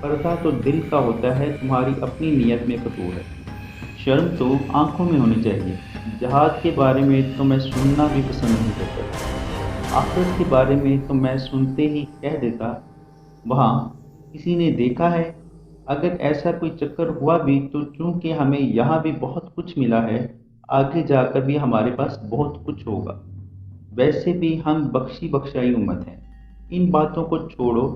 پردہ تو دل کا ہوتا ہے، تمہاری اپنی نیت میں قصور ہے۔ شرم تو آنکھوں میں ہونی چاہیے۔ جہاد کے بارے میں تو میں سننا بھی پسند نہیں کرتا تھا، آخرت کے بارے میں تو میں سنتے ہی کہہ دیتا وہاں کسی نے دیکھا ہے؟ اگر ایسا کوئی چکر ہوا بھی تو چونکہ ہمیں یہاں بھی بہت کچھ ملا ہے، آگے جا کر بھی ہمارے پاس بہت کچھ ہوگا۔ ویسے بھی ہم بخشی بخشائی امت ہیں۔ ان باتوں کو چھوڑو،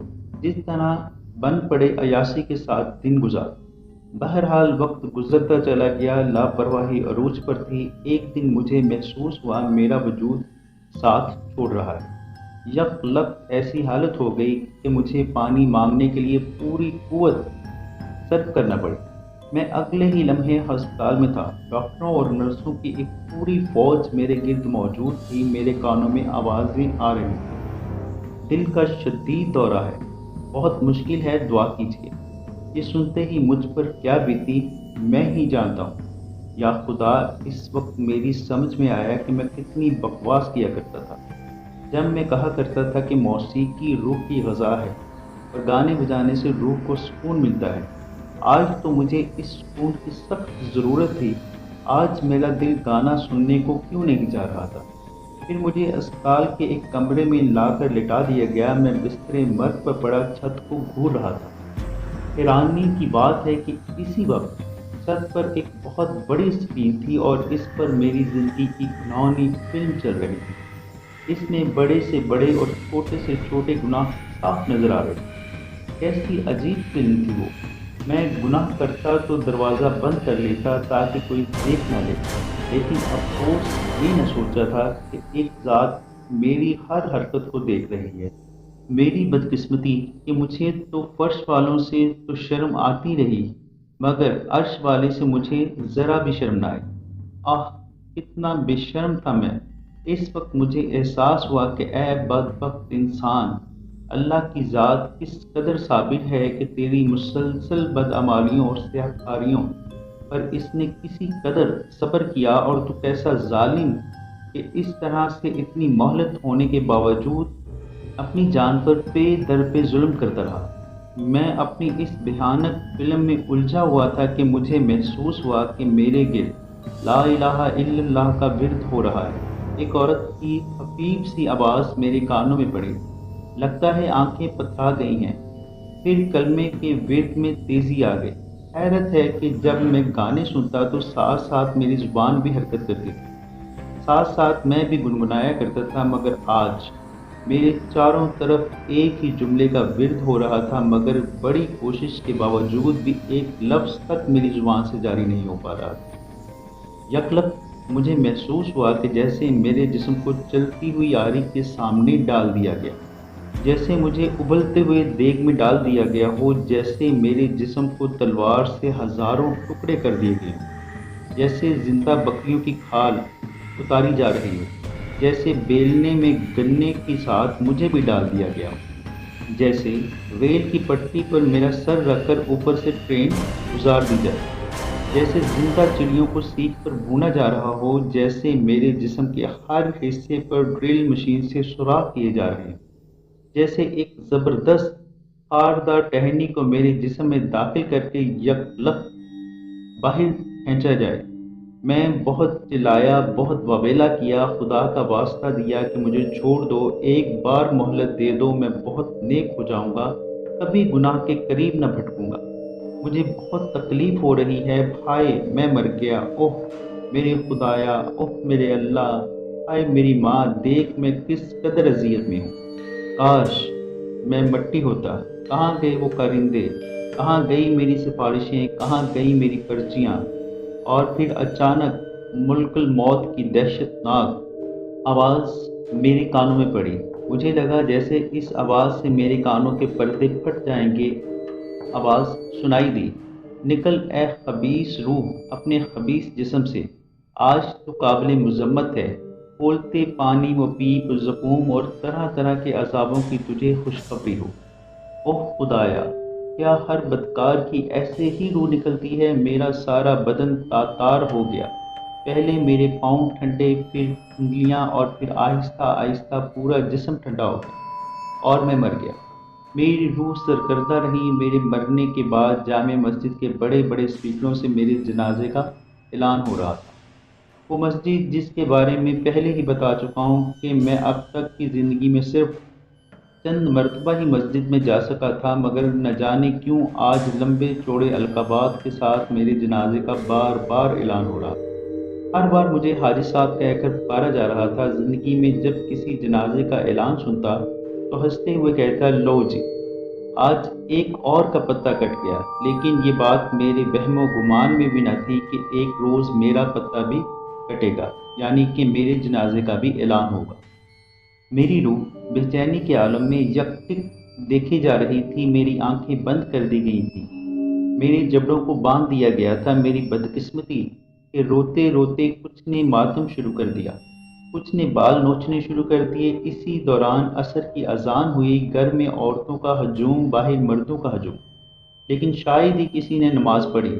جس طرح بن پڑے عیاشی کے ساتھ دن گزار۔ بہرحال وقت گزرتا چلا گیا، لاپرواہی عروج پر تھی۔ ایک دن مجھے محسوس ہوا میرا وجود ساتھ چھوڑ رہا ہے۔ یک لخت ایسی حالت ہو گئی کہ مجھے پانی مانگنے کے لیے پوری قوت صرف کرنا پڑی۔ میں اگلے ہی لمحے ہسپتال میں تھا، ڈاکٹروں اور نرسوں کی ایک پوری فوج میرے گرد موجود تھی، میرے کانوں میں آوازیں آ رہی تھیں، دل کا شدید دورہ ہے، بہت مشکل ہے، دعا کیجیے۔ یہ سنتے ہی مجھ پر کیا بیتی میں ہی جانتا ہوں۔ یا خدا، اس وقت میری سمجھ میں آیا کہ میں کتنی بکواس کیا کرتا تھا جب میں کہا کرتا تھا کہ موسیقی روح کی غذا ہے اور گانے بجانے سے روح کو سکون ملتا ہے۔ آج تو مجھے اس سکون کی سخت ضرورت تھی۔ آج میرا دل گانا سننے کو کیوں نہیں چاہ رہا تھا؟ پھر مجھے اسپتال کے ایک کمرے میں لا کر لٹا دیا گیا۔ میں بستر مرگ پر پڑا چھت کو گھور رہا تھا۔ حیرانی کی بات ہے کہ اسی وقت چھت پر ایک بہت بڑی اسکرین تھی اور اس پر میری زندگی کی گھناؤنی فلم چل رہی تھی۔ اس میں بڑے سے بڑے اور چھوٹے سے چھوٹے گناہ صاف نظر آ رہے تھے۔ کیسی عجیب فلم تھی وہ! میں گناہ کرتا تو دروازہ بند کر لیتا تاکہ کوئی دیکھ نہ لے، لیکن افسوس یہ نہ سوچا تھا کہ ایک ذات میری ہر حرکت کو دیکھ رہی ہے۔ میری بدقسمتی کہ مجھے تو فرش والوں سے تو شرم آتی رہی، مگر عرش والے سے مجھے ذرا بھی شرم نہ آئی۔ آہ، کتنا بے شرم تھا میں! اس وقت مجھے احساس ہوا کہ اے بدبخت انسان، اللہ کی ذات کس قدر صابر ہے کہ تیری مسلسل بدعمالیوں اور سیاہکاریوں پر اس نے کسی قدر صبر کیا، اور تو کیسا ظالم کہ اس طرح سے اتنی مہلت ہونے کے باوجود اپنی جان پر پے در پہ ظلم کرتا رہا۔ میں اپنی اس بھیانک فلم میں الجھا ہوا تھا کہ مجھے محسوس ہوا کہ میرے گرد لا الہ الا اللہ کا ورد ہو رہا ہے۔ ایک عورت کی خفیف سی آواز میرے کانوں میں پڑی، لگتا ہے آنکھیں پتھرا گئی ہیں۔ پھر کلمے کے ورد میں تیزی آ گئی۔ حیرت ہے کہ جب میں گانے سنتا تو ساتھ ساتھ میری زبان بھی حرکت کرتی تھی، ساتھ ساتھ میں بھی گنگنایا کرتا تھا، مگر آج میرے چاروں طرف ایک ہی جملے کا ورد ہو رہا تھا، مگر بڑی کوشش کے باوجود بھی ایک لفظ تک میری زبان سے جاری نہیں ہو پا رہا تھا۔ یکلخت مجھے محسوس ہوا کہ جیسے میرے جسم کو چلتی ہوئی آری کے سامنے ڈال دیا گیا، جیسے مجھے ابلتے ہوئے دیگ میں ڈال دیا گیا ہو، جیسے میرے جسم کو تلوار سے ہزاروں ٹکڑے کر دیے گئے ہوں، جیسے زندہ بکریوں کی کھال اتاری جا رہی ہو، جیسے بیلنے میں گنے کے ساتھ مجھے بھی ڈال دیا گیا ہو، جیسے ریل کی پٹری پر میرا سر رکھ کر اوپر سے ٹرین گزار دی جائے، جیسے زندہ چڑیوں کو سیخ پر بھونا جا رہا ہو، جیسے میرے جسم کے ہر حصے پر ڈرل مشین سے سوراخ کیے جا رہے ہیں، جیسے ایک زبردست خاردار ٹہنی کو میرے جسم میں داخل کر کے یکلخت باہر کھینچا جائے۔ میں بہت چلایا، بہت واویلا کیا، خدا کا واسطہ دیا کہ مجھے چھوڑ دو، ایک بار مہلت دے دو، میں بہت نیک ہو جاؤں گا، کبھی گناہ کے قریب نہ بھٹکوں گا۔ مجھے بہت تکلیف ہو رہی ہے، ہائے میں مر گیا، اوہ میرے خدایا، اوہ میرے اللہ، ہائے میری ماں، دیکھ میں کس قدر اذیت میں ہوں۔ کاش میں مٹی ہوتا۔ کہاں گئے وہ کارندے؟ کہاں گئی میری سفارشیں؟ کہاں گئی میری پرچیاں؟ اور پھر اچانک ملک الموت کی دہشت ناک آواز میرے کانوں میں پڑی۔ مجھے لگا جیسے اس آواز سے میرے کانوں کے پردے پھٹ جائیں گے۔ آواز سنائی دی، نکل اے خبیث روح اپنے خبیث جسم سے، آج تو قابل مذمت ہے، کھولتے پانی و پیپ و زقوم اور طرح طرح کے عذابوں کی تجھے خوشخبری ہو۔ اوہ خدایا، کیا ہر بدکار کی ایسے ہی روح نکلتی ہے؟ میرا سارا بدن تاتار ہو گیا، پہلے میرے پاؤں ٹھنڈے، پھر انگلیاں، اور پھر آہستہ آہستہ پورا جسم ٹھنڈا ہو گیا، اور میں مر گیا۔ میری روح سرکردہ رہی۔ میرے مرنے کے بعد جامع مسجد کے بڑے بڑے اسپیکروں سے میرے جنازے کا اعلان ہو رہا تھا۔ وہ مسجد جس کے بارے میں پہلے ہی بتا چکا ہوں کہ میں اب تک کی زندگی میں صرف چند مرتبہ ہی مسجد میں جا سکا تھا، مگر نہ جانے کیوں آج لمبے چوڑے القابات کے ساتھ میرے جنازے کا بار بار اعلان ہو رہا۔ ہر بار مجھے حاجی صاحب کہہ کر پکارا جا رہا تھا۔ زندگی میں جب کسی جنازے کا اعلان سنتا تو ہنستے ہوئے کہتا، لو جی، آج ایک اور کا پتہ کٹ گیا۔ لیکن یہ بات میرے وہم و گمان میں بھی نہ تھی کہ ایک روز میرا پتہ بھی کٹے گا، یعنی کہ میرے جنازے کا بھی اعلان ہوگا۔ میری روح بے چینی کے عالم میں یکٹک دیکھی جا رہی تھی۔ میری آنکھیں بند کر دی گئی تھیں، میرے جبڑوں کو باندھ دیا گیا تھا۔ میری بدقسمتی کہ روتے روتے کچھ نے ماتم شروع کر دیا، کچھ نے بال نوچنے شروع کر دیے۔ اسی دوران عصر کی اذان ہوئی۔ گھر میں عورتوں کا ہجوم، باہر مردوں کا ہجوم، لیکن شاید ہی کسی نے نماز پڑھی۔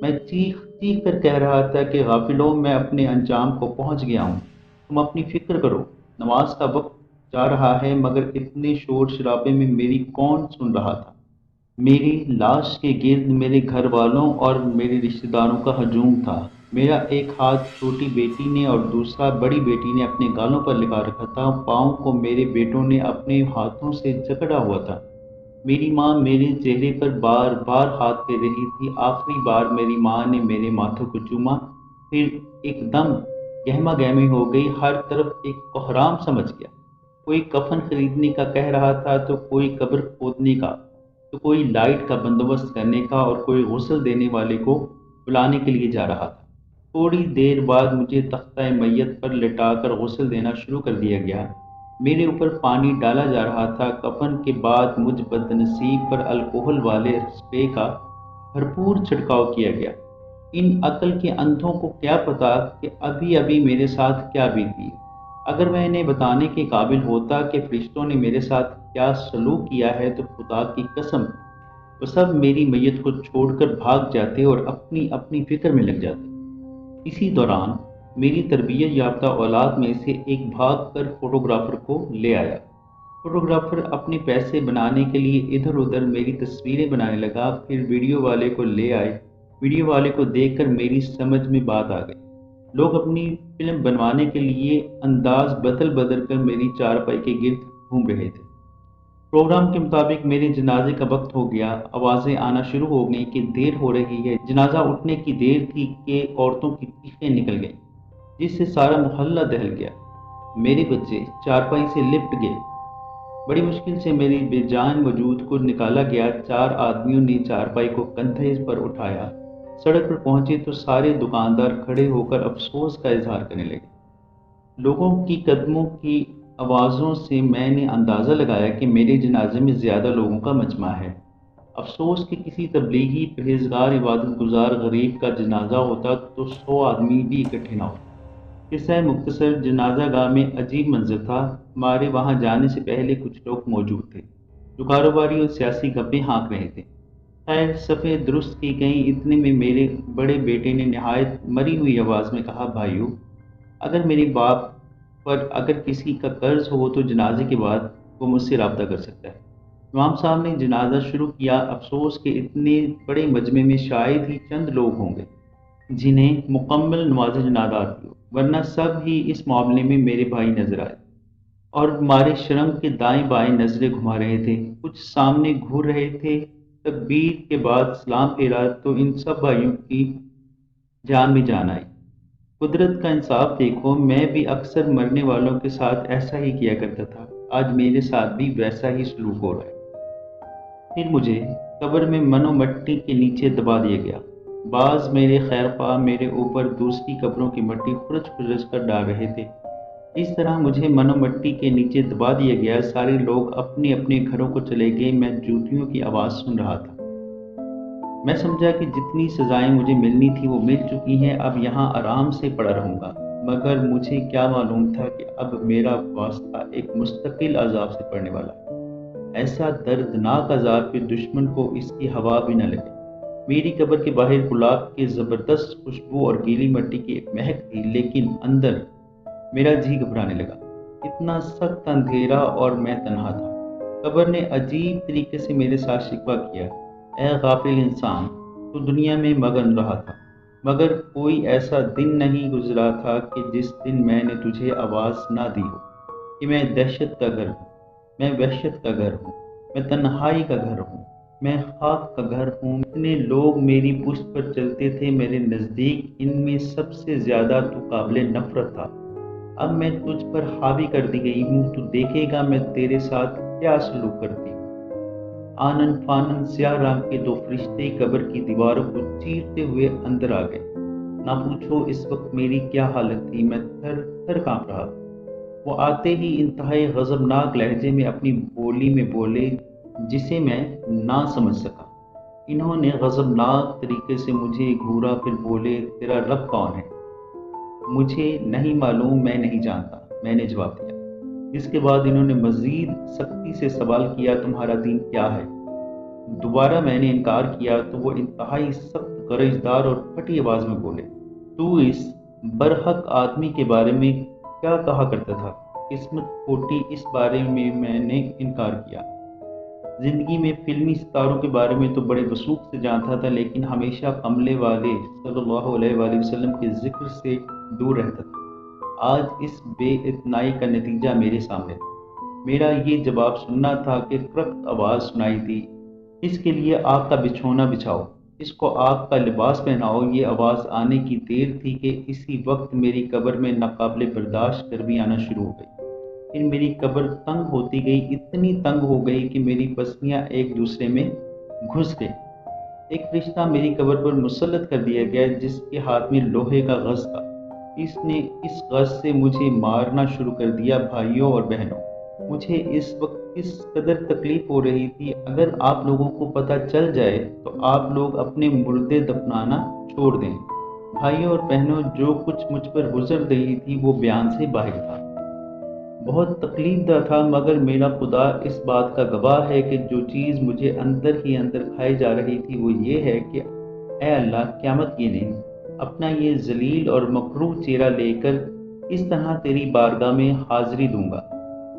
میں چیخ چیخ کر کہہ رہا تھا کہ غافلوں، میں اپنے انجام کو پہنچ گیا ہوں، تم اپنی فکر کرو، نماز کا وقت جا رہا ہے۔ مگر اتنے شور شرابے میں میری کون سن رہا تھا؟ میری لاش کے گرد میرے گھر والوں اور میرے رشتہ داروں کا ہجوم تھا۔ میرا ایک ہاتھ چھوٹی بیٹی نے اور دوسرا بڑی بیٹی نے اپنے گالوں پر لگا رکھا تھا، پاؤں کو میرے بیٹوں نے اپنے ہاتھوں سے جکڑا ہوا تھا۔ میری ماں میرے چہرے پر بار بار ہاتھ پھیر رہی تھی۔ آخری بار میری ماں نے میرے ماتھے کو چوما، پھر ایک دم گہما گہمی ہو گئی۔ ہر طرف ایک کوہرام سمجھ گیا۔ کوئی کفن خریدنے کا کہہ رہا تھا تو کوئی قبر کھودنے کا، تو کوئی لائٹ کا بندوبست کرنے کا، اور کوئی غسل دینے والے کو بلانے کے لیے جا رہا تھا۔ تھوڑی دیر بعد مجھے تختہ میت پر لٹا کر غسل دینا شروع کر دیا گیا۔ میرے اوپر پانی ڈالا جا رہا تھا۔ کفن کے بعد مجھ بدنصیب پر الکوہل والے اسپرے کا بھرپور چھڑکاؤ کیا گیا۔ ان عقل کے اندھوں کو کیا پتا کہ ابھی ابھی میرے ساتھ کیا بیتی۔ اگر میں انہیں بتانے کے قابل ہوتا کہ فرشتوں نے میرے ساتھ کیا سلوک کیا ہے تو خدا کی قسم وہ سب میری میت کو چھوڑ کر بھاگ جاتے اور اپنی اپنی فکر میں لگ جاتے۔ اسی دوران میری تربیت یافتہ اولاد میں سے ایک بھاگ کر فوٹوگرافر کو لے آیا۔ فوٹوگرافر اپنے پیسے بنانے کے لیے ادھر ادھر میری تصویریں بنانے لگا۔ پھر ویڈیو والے کو لے آئے۔ ویڈیو والے کو دیکھ کر میری سمجھ میں بات آ گئی۔ لوگ اپنی فلم بنوانے کے لیے انداز بدل بدل کر میری چارپائی کے گرد گھوم رہے تھے۔ پروگرام کے مطابق میرے جنازے کا وقت ہو گیا۔ آوازیں آنا شروع ہو گئیں کہ دیر ہو رہی ہے۔ جنازہ اٹھنے کی دیر تھی کہ عورتوں کی چیخیں نکل گئیں، جس سے سارا محلہ دہل گیا۔ میرے بچے چارپائی سے لپٹ گئے۔ بڑی مشکل سے میری بے جان وجود کو نکالا گیا۔ 4 آدمیوں نے چارپائی کو کندھے پر اٹھایا۔ سڑک پر پہنچے تو سارے دکاندار کھڑے ہو کر افسوس کا اظہار کرنے لگے۔ لوگوں کی قدموں کی آوازوں سے میں نے اندازہ لگایا کہ میرے جنازے میں زیادہ لوگوں کا مجمع ہے۔ افسوس کہ کسی تبلیغی پرہیزگار عبادت گزار غریب کا جنازہ ہوتا تو 100 آدمی بھی اکٹھے نہ ہوتے۔ قصہ مختصر، جنازہ گاہ میں عجیب منظر تھا۔ ہمارے وہاں جانے سے پہلے کچھ لوگ موجود تھے جو کاروباری اور سیاسی گپیں ہانک رہے تھے۔ خیر، صفیں درست کی گئیں۔ اتنے میں میرے بڑے بیٹے نے نہایت مری ہوئی آواز میں کہا، بھائیو، اگر میرے باپ پر اگر کسی کا قرض ہو تو جنازے کے بعد وہ مجھ سے رابطہ کر سکتا ہے۔ امام صاحب نے جنازہ شروع کیا۔ افسوس کہ اتنے بڑے مجمع میں شاید ہی چند لوگ ہوں گے جنہیں مکمل نماز جنازہ آتی ہو، ورنہ سب ہی اس معاملے میں میرے بھائی نظر آئے اور ہمارے شرم کے دائیں بائیں نظریں گھما رہے تھے۔ کچھ سامنے گھور رہے تھے۔ تکبیر کے بعد سلام پھیرا تو ان سب بھائیوں کی جان میں جان آئی۔ قدرت کا انصاف دیکھو، میں بھی اکثر مرنے والوں کے ساتھ ایسا ہی کیا کرتا تھا۔ آج میرے ساتھ بھی ویسا ہی سلوک ہو رہا ہے۔ پھر مجھے قبر میں منو مٹی کے نیچے دبا دیا گیا۔ بعض میرے خیر خواہ میرے اوپر دوسری قبروں کی مٹی خرچ خرچ کر ڈال رہے تھے۔ اس طرح مجھے منو مٹی کے نیچے دبا دیا گیا۔ سارے لوگ اپنے اپنے گھروں کو چلے گئے۔ میں جوتیوں کی آواز سن رہا تھا۔ میں سمجھا کہ جتنی سزائیں مجھے ملنی تھی وہ مل چکی ہیں، اب یہاں آرام سے پڑا رہوں گا۔ مگر مجھے کیا معلوم تھا کہ اب میرا واسطہ ایک مستقل عذاب سے پڑنے والا ہے، ایسا دردناک عذاب کہ دشمن کو اس کی ہوا بھی نہ لگے۔ میری قبر کے باہر گلاب کی زبردست خوشبو اور گیلی مٹی کی ایک مہک تھی، لیکن اندر میرا جی گھبرانے لگا۔ اتنا سخت اندھیرا اور میں تنہا تھا۔ قبر نے عجیب طریقے سے میرے ساتھ شکوہ کیا، اے غافل انسان، تو دنیا میں مگن رہا تھا، مگر کوئی ایسا دن نہیں گزرا تھا کہ جس دن میں نے تجھے آواز نہ دی ہو کہ میں دہشت کا گھر ہوں، میں وحشت کا گھر ہوں، میں تنہائی کا گھر ہوں، میں خاک کا گھر ہوں۔ اتنے لوگ میری پشت پر چلتے تھے، میرے نزدیک ان میں سب سے زیادہ تو قابل نفرت تھا۔ اب میں تجھ پر حاوی کر دی گئی ہوں، تو دیکھے گا میں تیرے ساتھ کیا سلوک کرتی ہوں۔ آنن فانن سیاہ رنگ کے دو فرشتے قبر کی دیواروں کو چیرتے ہوئے اندر آ گئے۔ نہ پوچھو اس وقت میری کیا حالت تھی، میں تھر تھر کانپ رہا تھا۔ وہ آتے ہی انتہائی غضبناک لہجے میں اپنی بولی میں بولے جسے میں نہ سمجھ سکا۔ انہوں نے غضبناک طریقے سے مجھے گھورا، پھر بولے تیرا رب کون ہے؟ مجھے نہیں معلوم، میں نہیں جانتا، میں نے جواب دیا۔ اس کے بعد انہوں نے مزید سختی سے سوال کیا تمہارا دین کیا ہے؟ دوبارہ میں نے انکار کیا تو وہ انتہائی سخت گرجدار اور پھٹی آواز میں بولے تو اس برحق آدمی کے بارے میں کیا کہا کرتا تھا؟ قسمت کھوٹی، اس بارے میں نے انکار کیا۔ زندگی میں فلمی ستاروں کے بارے میں تو بڑے وثوق سے جانتا تھا، لیکن ہمیشہ کملے والے صلی اللہ علیہ وآلہ وسلم کے ذکر سے دور رہتا تھا۔ آج اس بے اتنائی کا نتیجہ میرے سامنے تھا۔ میرا یہ جواب سننا تھا کہ کرخت آواز سنائی دی، اس کے لیے آگ کا بچھونا بچھاؤ، اس کو آگ کا لباس پہناؤ۔ یہ آواز آنے کی دیر تھی کہ اسی وقت میری قبر میں ناقابل برداشت گرمی آنا شروع ہو گئی۔ پھر میری قبر تنگ ہوتی گئی، اتنی تنگ ہو گئی کہ میری پسلیاں ایک دوسرے میں گھس گئی۔ ایک فرشتہ میری قبر پر مسلط کر دیا گیا جس کے ہاتھ میں لوہے کا غض تھا۔ اس نے اس غض سے مجھے مارنا شروع کر دیا۔ بھائیوں اور بہنوں، مجھے اس وقت کس قدر تکلیف ہو رہی تھی، اگر آپ لوگوں کو پتہ چل جائے تو آپ لوگ اپنے مردے دفنانا چھوڑ دیں۔ بھائیوں اور بہنوں، جو کچھ مجھ پر گزر رہی تھی وہ بیان سے باہر تھا، بہت تکلیف دہ تھا، مگر میرا خدا اس بات کا گواہ ہے کہ جو چیز مجھے اندر ہی اندر کھائی جا رہی تھی وہ یہ ہے کہ اے اللہ، قیامت کے دن اپنا یہ ذلیل اور مکروہ چہرہ لے کر اس طرح تیری بارگاہ میں حاضری دوں گا۔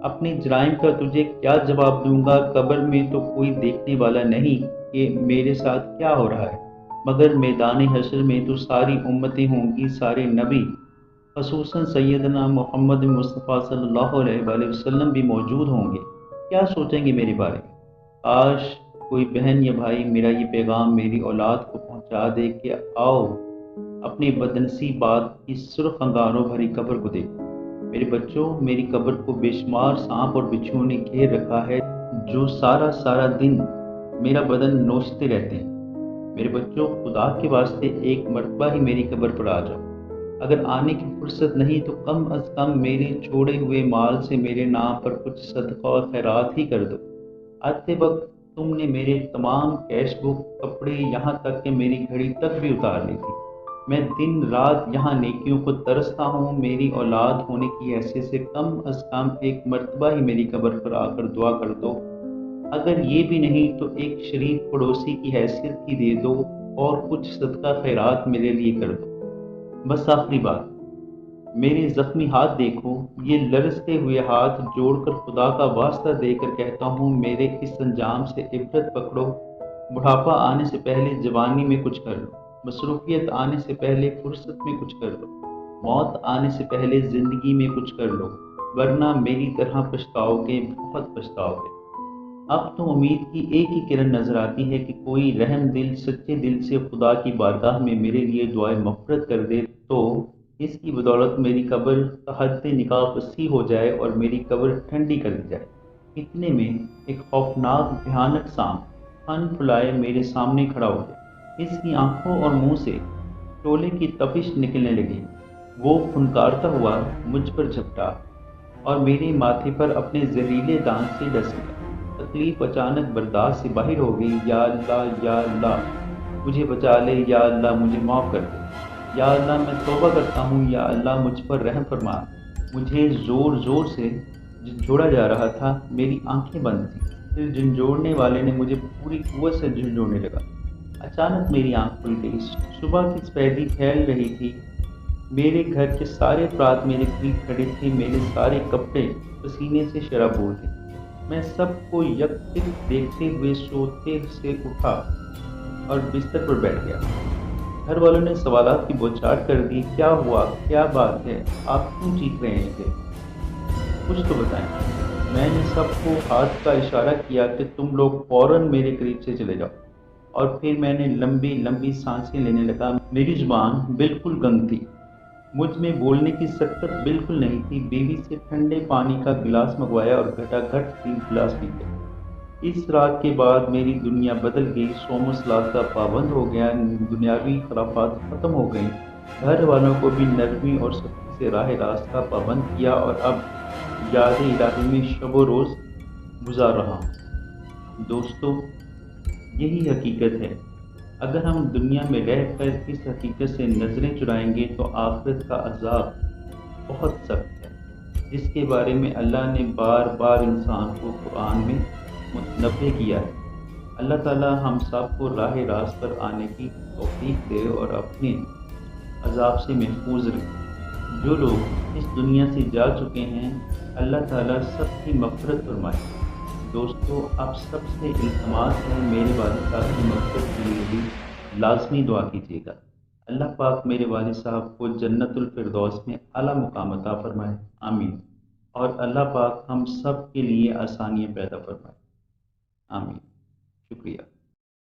اپنے جرائم کا تجھے کیا جواب دوں گا؟ قبر میں تو کوئی دیکھنے والا نہیں کہ میرے ساتھ کیا ہو رہا ہے، مگر میدان حشر میں تو ساری امتیں ہوں گی، سارے نبی، خصوصاً سیدنا محمد مصطفیٰ صلی اللہ علیہ وآلہ وسلم بھی موجود ہوں گے۔ کیا سوچیں گے میرے بارے میں؟ کاش کوئی بہن یا بھائی میرا یہ پیغام میری اولاد کو پہنچا دے کہ آؤ اپنی بدنصیب بات کی سرخ انگاروں بھری قبر کو دیکھو۔ میرے بچوں، میری قبر کو بے شمار سانپ اور بچھوؤں نے گھیر رکھا ہے جو سارا دن میرا بدن نوچتے رہتے ہیں۔ میرے بچوں، خدا کے واسطے ایک مرتبہ ہی میری قبر پر آ جاؤ۔ اگر آنے کی فرصت نہیں تو کم از کم میرے چھوڑے ہوئے مال سے میرے نام پر کچھ صدقہ اور خیرات ہی کر دو۔ آتے وقت تم نے میرے تمام کیش بک، کپڑے، یہاں تک کہ میری گھڑی تک بھی اتار لی تھی۔ میں دن رات یہاں نیکیوں کو ترستا ہوں۔ میری اولاد ہونے کی حیثیت سے کم از کم ایک مرتبہ ہی میری قبر پر آ کر دعا کر دو۔ اگر یہ بھی نہیں تو ایک شریف پڑوسی کی حیثیت ہی دے دو اور کچھ صدقہ خیرات میرے لیے کر دو۔ بس آخری بات، میرے زخمی ہاتھ دیکھو، یہ لرزتے ہوئے ہاتھ جوڑ کر خدا کا واسطہ دے کر کہتا ہوں، میرے اس انجام سے عبرت پکڑو۔ بڑھاپا آنے سے پہلے جوانی میں کچھ کر لو، مصروفیت آنے سے پہلے فرصت میں کچھ کر لو، موت آنے سے پہلے زندگی میں کچھ کر لو، ورنہ میری طرح پچھتاؤ گے، بہت پچھتاؤ گے۔ اب تو امید کی ایک ہی کرن نظر آتی ہے کہ کوئی رحم دل سچے دل سے خدا کی بارگاہ میں میرے لیے دعائے مغفرت کر دے، تو اس کی بدولت میری قبر کا حد نکاح وسیع ہو جائے اور میری قبر ٹھنڈی کر دی جائے۔ اتنے میں ایک خوفناک بھیانک سانپ پھن پھلائے میرے سامنے کھڑا ہو گیا۔ اس کی آنکھوں اور منہ سے شعلے کی تپش نکلنے لگی۔ وہ پھنکارتا ہوا مجھ پر جھپٹا اور میرے ماتھے پر اپنے زہریلے دانت سے ڈس گیا۔ تکلیف اچانک برداشت سے باہر ہو گئی۔ یا اللہ، یا اللہ، مجھے بچا لے، یا اللہ مجھے معاف کر دے، یا اللہ میں توبہ کرتا ہوں، یا اللہ مجھ پر رحم فرما۔ مجھے زور زور سے جھنجھوڑا جا رہا تھا، میری آنکھیں بند تھیں۔ پھر جھنجھوڑنے والے نے مجھے پوری قوت سے جھنجھوڑنے لگا۔ اچانک میری آنکھ کھل گئی، صبح کی سفیدی پھیل رہی تھی۔ میرے گھر کے سارے افراد میرے قریب کھڑے تھے، میرے سارے کپڑے پسینے سے شرابور تھے۔ میں سب کو یکسر دیکھتے ہوئے سوتے سے اٹھا اور بستر پر بیٹھ گیا۔ گھر والوں نے سوالات کی بوچھاڑ کر دی، کیا ہوا؟ کیا بات ہے؟ آپ کیوں چیخ رہے تھے؟ کچھ تو بتائیں۔ میں نے سب کو ہاتھ کا اشارہ کیا کہ تم لوگ فوراً میرے قریب سے چلے جاؤ، اور پھر میں نے لمبی لمبی سانسیں لینے لگا۔ میری زبان بالکل گنگ تھی، مجھ میں بولنے کی سکت بالکل نہیں تھی۔ بیوی سے ٹھنڈے پانی کا گلاس منگوایا اور گھٹا گھٹ 3 گلاس پی گیا۔ اس رات کے بعد میری دنیا بدل گئی۔ سوم و سلاد کا پابند ہو گیا، دنیاوی خرافات ختم ہو گئیں، گھر والوں کو بھی نرمی اور سختی سے راہ راست کا پابند کیا، اور اب یاد الہی میں شب و روز گزار رہا ہوں۔ دوستو، یہی حقیقت ہے۔ اگر ہم دنیا میں رہ کر اس حقیقت سے نظریں چرائیں گے تو آخرت کا عذاب بہت سخت ہے، جس کے بارے میں اللہ نے بار بار انسان کو قرآن میں متنبہ کیا ہے۔ اللہ تعالی ہم سب کو راہ راست پر آنے کی توفیق دے اور اپنے عذاب سے محفوظ رکھے۔ جو لوگ اس دنیا سے جا چکے ہیں، اللہ تعالیٰ سب کی مغفرت فرمائے۔ دوستو، آپ سب سے التماس ہے، میرے والد صاحب کی مغفرت کے لیے بھی لازمی دعا کیجیے گا۔ اللہ پاک میرے والد صاحب کو جنت الفردوس میں اعلیٰ مقام عطا فرمائے، آمین۔ اور اللہ پاک ہم سب کے لیے آسانیاں پیدا فرمائے، آمین۔ شکریہ۔